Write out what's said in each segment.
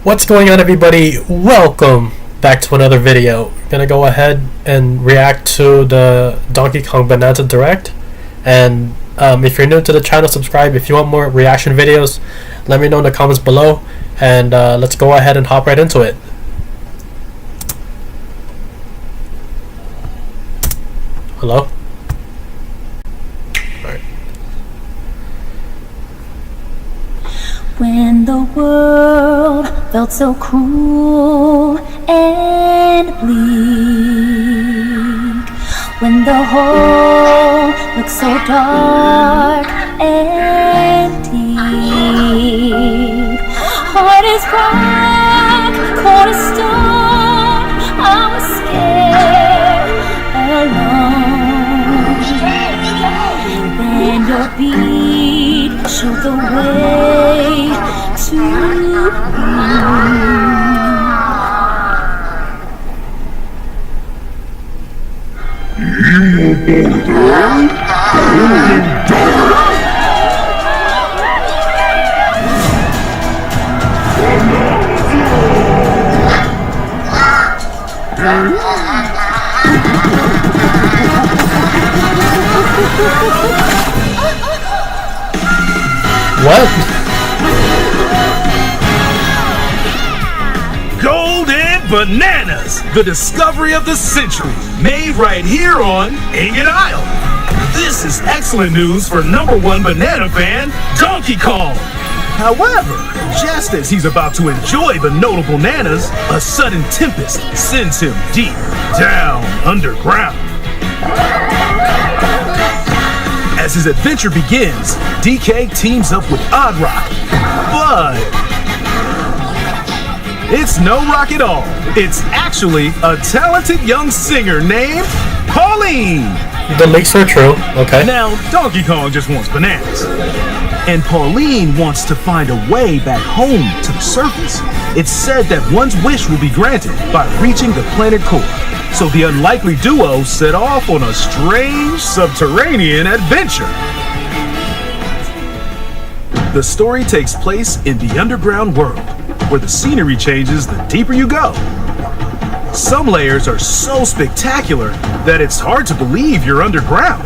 What's going on, everybody? Welcome back to another video. I'm gonna go ahead and react to the Donkey Kong Bonanza Direct, and if you're new to the channel, subscribe. If you want more reaction videos, let me know in the comments below, and let's go ahead and hop right into it. Hello? Alright. When the world felt so cruel and bleak, when the hole looked so dark and deep, heart is rock, cold as stone, I was scared alone. Then your beat showed the way to you. What? Golden Bananas, the discovery of the century, made right here on Ingot Isle. This is excellent news for #1 banana fan, Donkey Kong. However, just as he's about to enjoy the notable bananas, a sudden tempest sends him deep down underground. As his adventure begins, DK teams up with Odd Rock, but it's no rock at all. It's actually a talented young singer named Pauline. The leaks are true. Okay. Now, Donkey Kong just wants bananas, and Pauline wants to find a way back home to the surface. It's said that one's wish will be granted by reaching the planet core. So the unlikely duo set off on a strange subterranean adventure. The story takes place in the underground world, where the scenery changes the deeper you go. Some layers are so spectacular that it's hard to believe you're underground.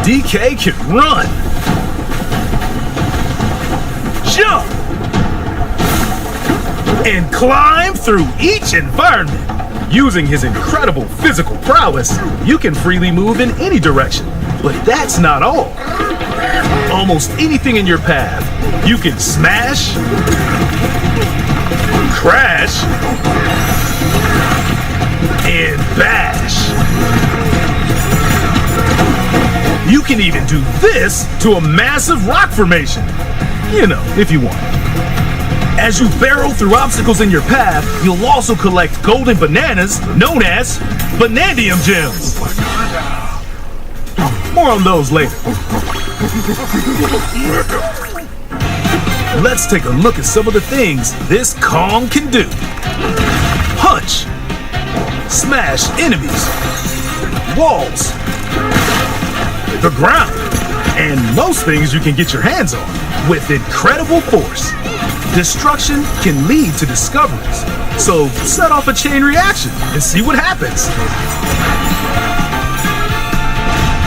DK can run, jump, and climb through each environment. Using his incredible physical prowess, you can freely move in any direction. But that's not all. Almost anything in your path, you can smash, crash, and bash. You can even do this to a massive rock formation. You know, if you want. As you barrel through obstacles in your path, you'll also collect golden bananas known as Banandium gems. More on those later. Let's take a look at some of the things this Kong can do. Punch, smash enemies, walls, the ground, and most things you can get your hands on with incredible force. Destruction can lead to discoveries, so set off a chain reaction and see what happens.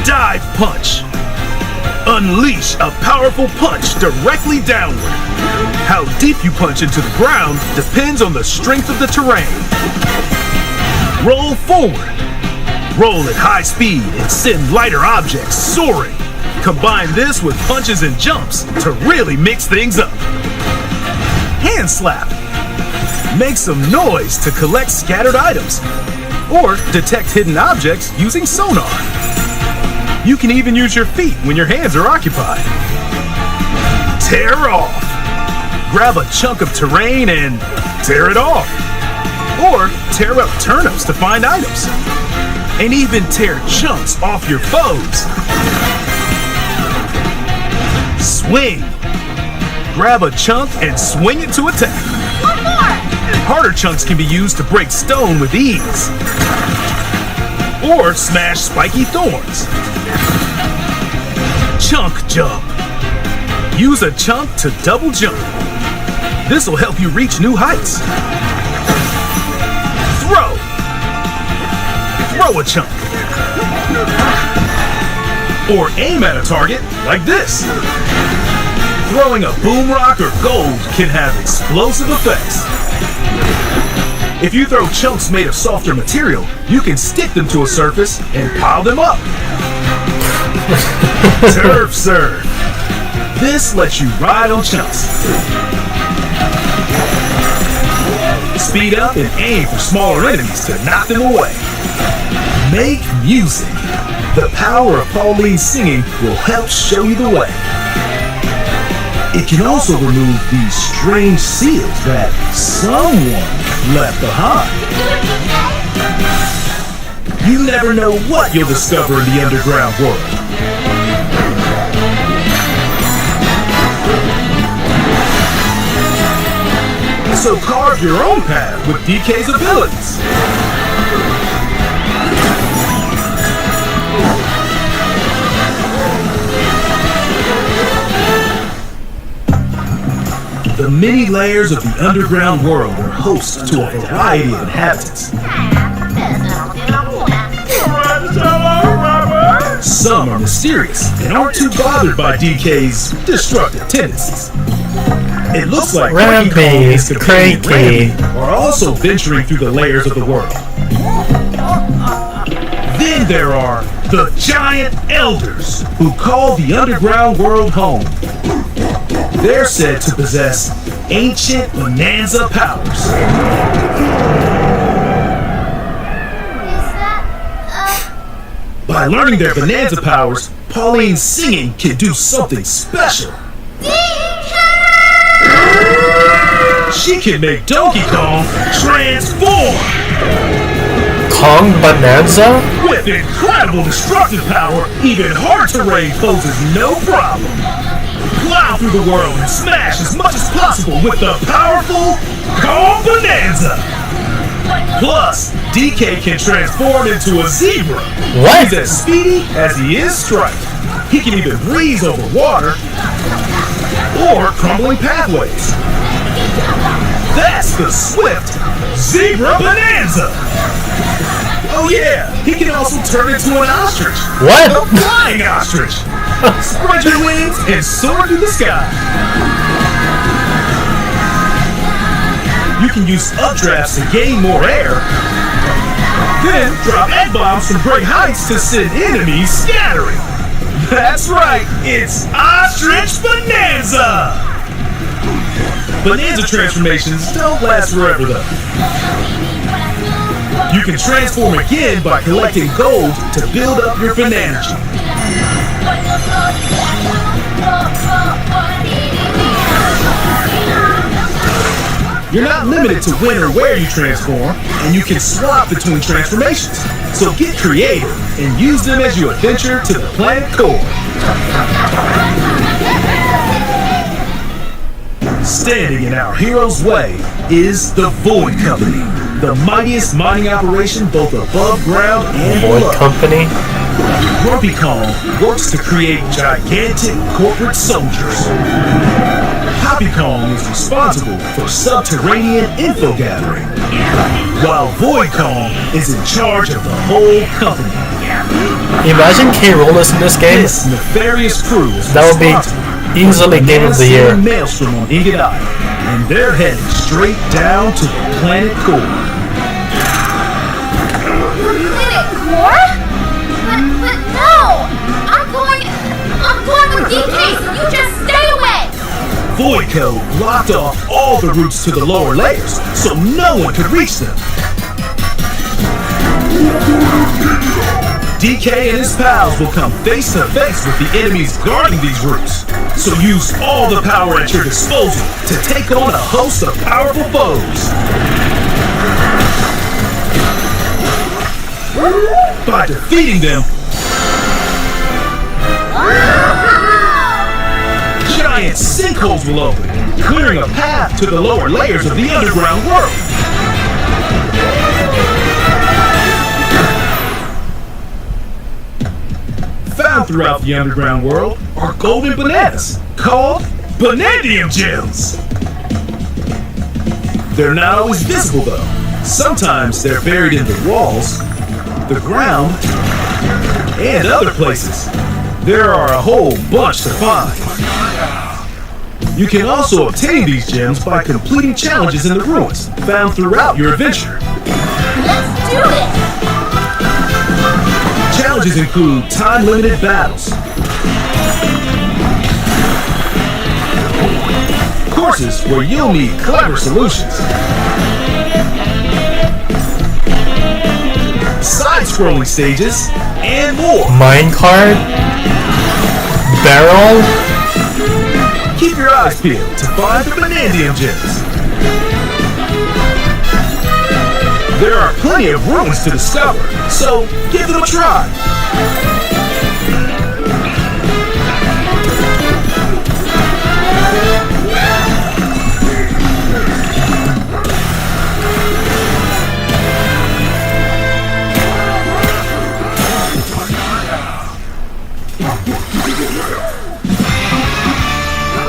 Dive punch. Unleash a powerful punch directly downward. How deep you punch into the ground depends on the strength of the terrain. Roll forward. Roll at high speed and send lighter objects soaring. Combine this with punches and jumps to really mix things up. Hand slap. Make some noise to collect scattered items, or detect hidden objects using sonar. You can even use your feet when your hands are occupied. Tear off. Grab a chunk of terrain and tear it off. Or tear up turnips to find items. And even tear chunks off your foes. Swing. Grab a chunk and swing it to attack. One more! Harder chunks can be used to break stone with ease. Or smash spiky thorns. Chunk jump. Use a chunk to double jump. This will help you reach new heights. Throw. Throw a chunk. Or aim at a target like this. Throwing a boom rock or gold can have explosive effects. If you throw chunks made of softer material, you can stick them to a surface and pile them up. Turf serve. This lets you ride on chunks. Speed up and aim for smaller enemies to knock them away. Make music. The power of Pauline's singing will help show you the way. It can also remove these strange seals that someone left behind. You never know what you'll discover in the underground world. So carve your own path with DK's abilities. The many layers of the underground world are host to a variety of inhabitants. Some are mysterious and aren't too bothered by DK's destructive tendencies. It looks like Rampage, Cranky are also venturing through the layers of the world. Then there are the giant elders who call the underground world home. They're said to possess ancient Bananza powers. By learning their Bananza powers, Pauline's singing can do something special. She can make Donkey Kong transform! Kong Bananza? With incredible destructive power, even hard terrain poses no problem. Plow through the world and smash as much as possible with the powerful Kong Bananza! Plus, DK can transform into a zebra. What? He's as speedy as he is striped. He can even breeze over water or crumbling pathways. That's the swift Zebra Bananza! Oh yeah, he can also turn into an ostrich. What? A flying ostrich! Spread your wings and soar through the sky. You can use updrafts to gain more air. Then drop egg bombs from great heights to send enemies scattering. That's right, it's Ostrich Bananza! Bananza transformations don't last forever though. You can transform again by collecting gold to build up your Bananagy. You're not limited to when or where you transform, and you can swap between transformations. So get creative and use them as you adventure to the planet core. Standing in our hero's way is the Void Company, the mightiest mining operation both above ground and Void below. Company? Grumpy Kong works to create gigantic corporate soldiers. Poppy Kong is responsible for subterranean info gathering, while Void Kong is in charge of the whole company. Imagine K. Rool's in this game. This nefarious crew is That would be responsible easily for Game of the Year. Maelstrom on Ingot Island, and they're heading straight down to the planet core. Planet core? But no! I'm going with DK, so you just stay away! Void Code blocked off all the routes to the lower layers, so no one could reach them. DK and his pals will come face to face with the enemies guarding these routes, so use all the power at your disposal to take on a host of powerful foes. By defeating them, giant sinkholes will open, clearing a path to the lower layers of the underground world. Found throughout the underground world are golden bananas called Banandium Gems. They're not always visible though. Sometimes they're buried in the walls, the ground, and other places. There are a whole bunch to find. You can also obtain these gems by completing challenges in the ruins found throughout your adventure. Let's do it! Challenges include time-limited battles, courses where you'll need clever solutions, side-scrolling stages, and more. Minecart? Barrel? Keep your eyes peeled to find the Banandium gems. There are plenty of ruins to discover, so give them a try.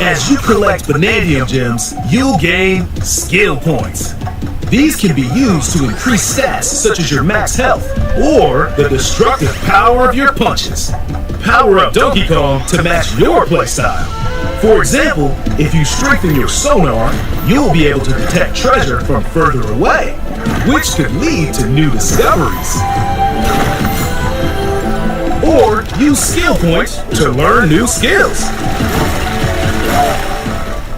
As you collect Banandium gems, you'll gain skill points. These can be used to increase stats such as your max health or the destructive power of your punches. Power up Donkey Kong to match your playstyle. For example, if you strengthen your sonar, you'll be able to detect treasure from further away, which could lead to new discoveries. Or use skill points to learn new skills.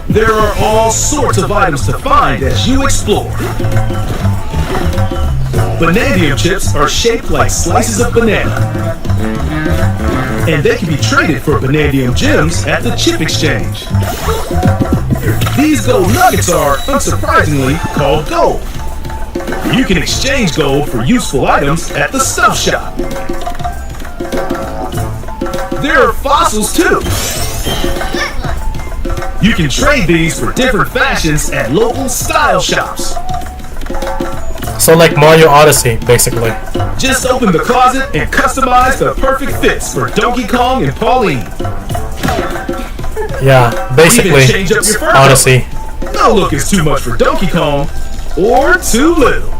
There are all sorts of items to find as you explore. Banandium chips are shaped like slices of banana, and they can be traded for Banandium gems at the chip exchange. These gold nuggets are, unsurprisingly, called gold. You can exchange gold for useful items at the stuff shop. There are fossils too. You can trade these for different fashions at local style shops. So like Mario Odyssey, basically. Just open the closet and customize the perfect fits for Donkey Kong and Pauline. Yeah, basically, Even change up your fur Odyssey. No look is too much for Donkey Kong, or too little.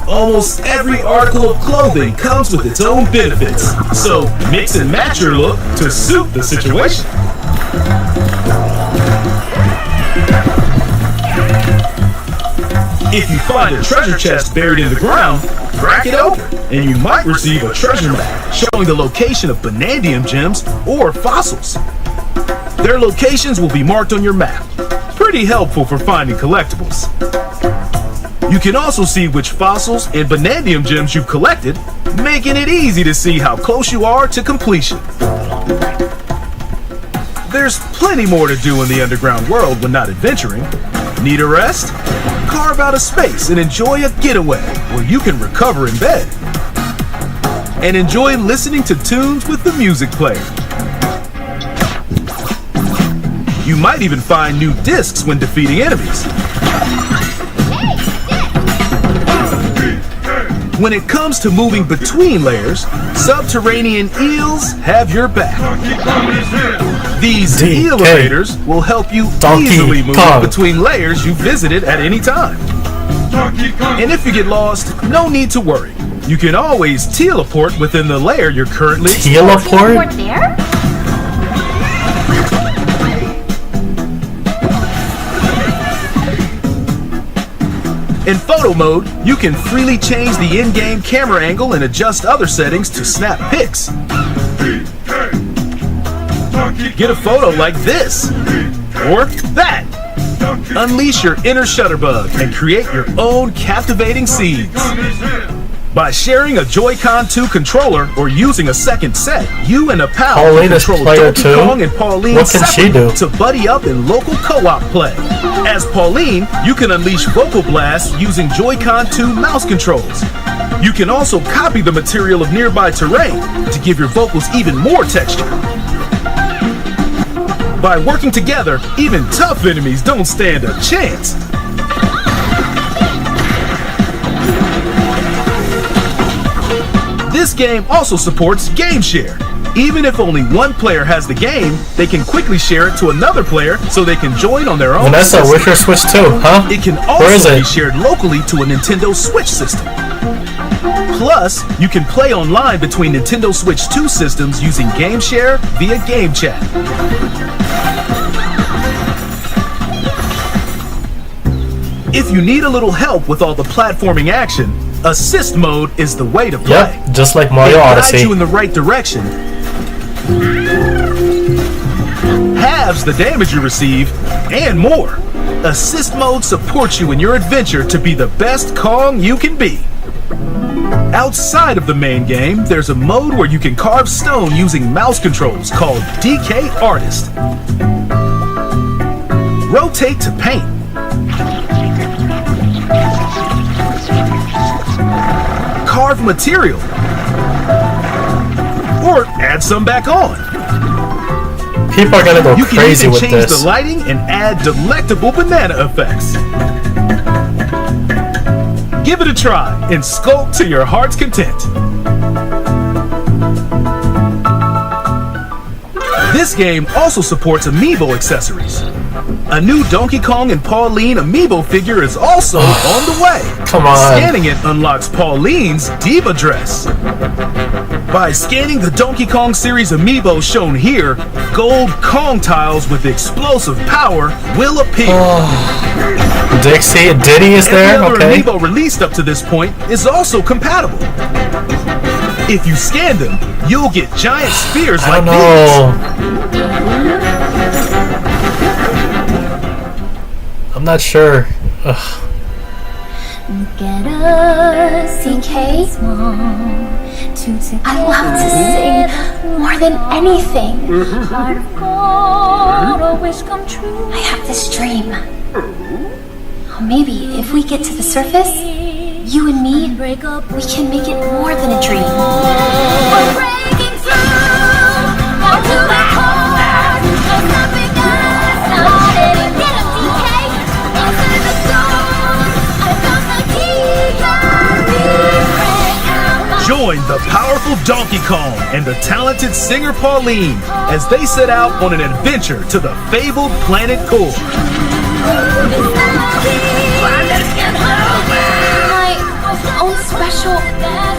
Almost every article of clothing comes with its own benefits, so mix and match your look to suit the situation. If you find a treasure chest buried in the ground, crack it open, and you might receive a treasure map showing the location of Banandium gems or fossils. Their locations will be marked on your map. Pretty helpful for finding collectibles. You can also see which fossils and Banandium gems you've collected, making it easy to see how close you are to completion. There's plenty more to do in the underground world when not adventuring. Need a rest? Carve out a space and enjoy a getaway where you can recover in bed. And enjoy listening to tunes with the music player. You might even find new discs when defeating enemies. When it comes to moving between layers, subterranean eels have your back. These elevators will help you easily move between layers you visited at any time. And if you get lost, no need to worry. You can always teleport within the layer you're currently exploring. Teleport there? In photo mode, you can freely change the in-game camera angle and adjust other settings to snap pics. Get a photo like this, or that. Unleash your inner shutterbug and create your own captivating scenes. By sharing a Joy-Con 2 controller or using a second set, you and a pal Pauline can is control player Donkey 2? Kong and Pauline What can she do? to buddy up in local co-op play. As Pauline, you can unleash vocal blasts using Joy-Con 2 mouse controls. You can also copy the material of nearby terrain to give your vocals even more texture. By working together, even tough enemies don't stand a chance. This game also supports Game Share. Even if only one player has the game, they can quickly share it to another player so they can join on their own. Vanessa, where's your Switch 2, huh? It can Where is also it? be shared locally to a Nintendo Switch system. Plus, you can play online between Nintendo Switch 2 systems using Game Share via Game Chat. If you need a little help with all the platforming action, Assist Mode is the way to play. Yep, just like Mario It Odyssey. guides you in the right direction, halves the damage you receive, and more. Assist Mode supports you in your adventure to be the best Kong you can be. Outside of the main game, there's a mode where you can carve stone using mouse controls called DK Artist. Rotate to paint. Carve material. Or add some back on. People are gonna go You can crazy even with change this. the lighting and add delectable banana effects. Give it a try and sculpt to your heart's content. This game also supports amiibo accessories. A new Donkey Kong and Pauline amiibo figure is also on the way. Come on. Scanning it unlocks Pauline's diva dress. By scanning the Donkey Kong series amiibo shown here, gold Kong tiles with explosive power will appear. Dixie, Diddy is there, Every other okay. amiibo released up to this point is also compatible. If you scan them, you'll get giant spheres I like don't these. know. I'm not sure. Ugh. Look at us, DK. I love to sing more than anything. I have this dream. Oh, maybe if we get to the surface, you and me, we can make it more than a dream. We're breaking through, down to the core. There's nothing us, not letting get up, DK. Answer the door. I found the key, Join the powerful Donkey Kong and the talented singer Pauline as they set out on an adventure to the fabled planet core. my own special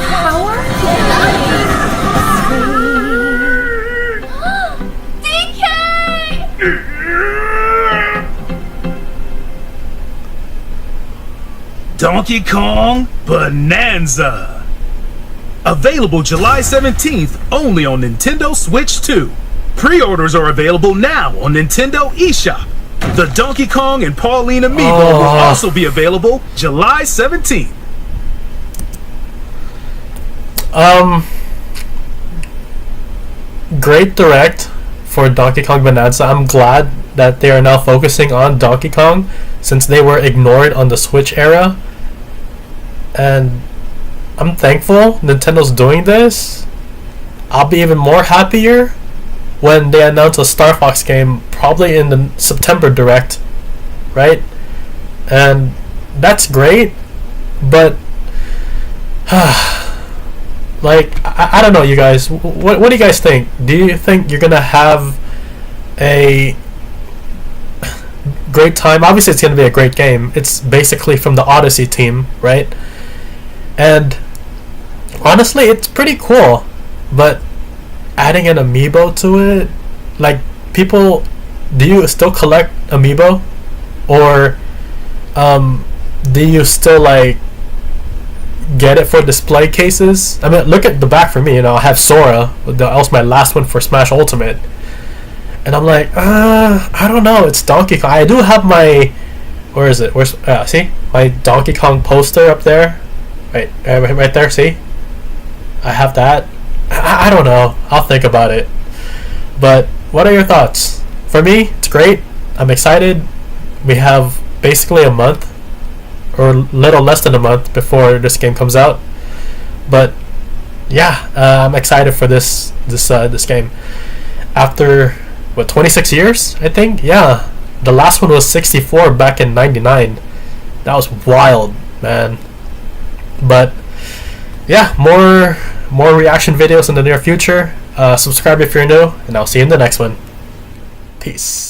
power? DK! Donkey Kong Bonanza. Available July 17th only on Nintendo Switch 2. Pre-orders are available now on Nintendo eShop. The Donkey Kong and Pauline amiibo will also be available July 17th. Great direct for Donkey Kong Bonanza. I'm glad that they are now focusing on Donkey Kong since they were ignored on the Switch era. And I'm thankful Nintendo's doing this. I'll be even more happier when they announce a Star Fox game, probably in the September direct, right? And that's great, but like I don't know, you guys. What do you guys think? Do you think you're gonna have a great time? Obviously, it's gonna be a great game. It's basically from the Odyssey team, right? And honestly, it's pretty cool, but adding an amiibo to it, like, people, do you still collect amiibo, or do you still like get it for display cases? I mean, look at the back for me. You know, I have Sora. That was my last one for Smash Ultimate, and I'm like, I don't know. It's Donkey Kong. I do have my, where is it? Where's see my Donkey Kong poster up there, right there. See, I have that. I don't know. I'll think about it. But what are your thoughts? For me, it's great. I'm excited. We have basically a month, or a little less than a month, before this game comes out. But yeah, I'm excited for this game. After what, 26 years, I think. Yeah, the last one was 64 back in '99. That was wild, man. But yeah, more reaction videos in the near future. Subscribe if you're new, and I'll see you in the next one. Peace.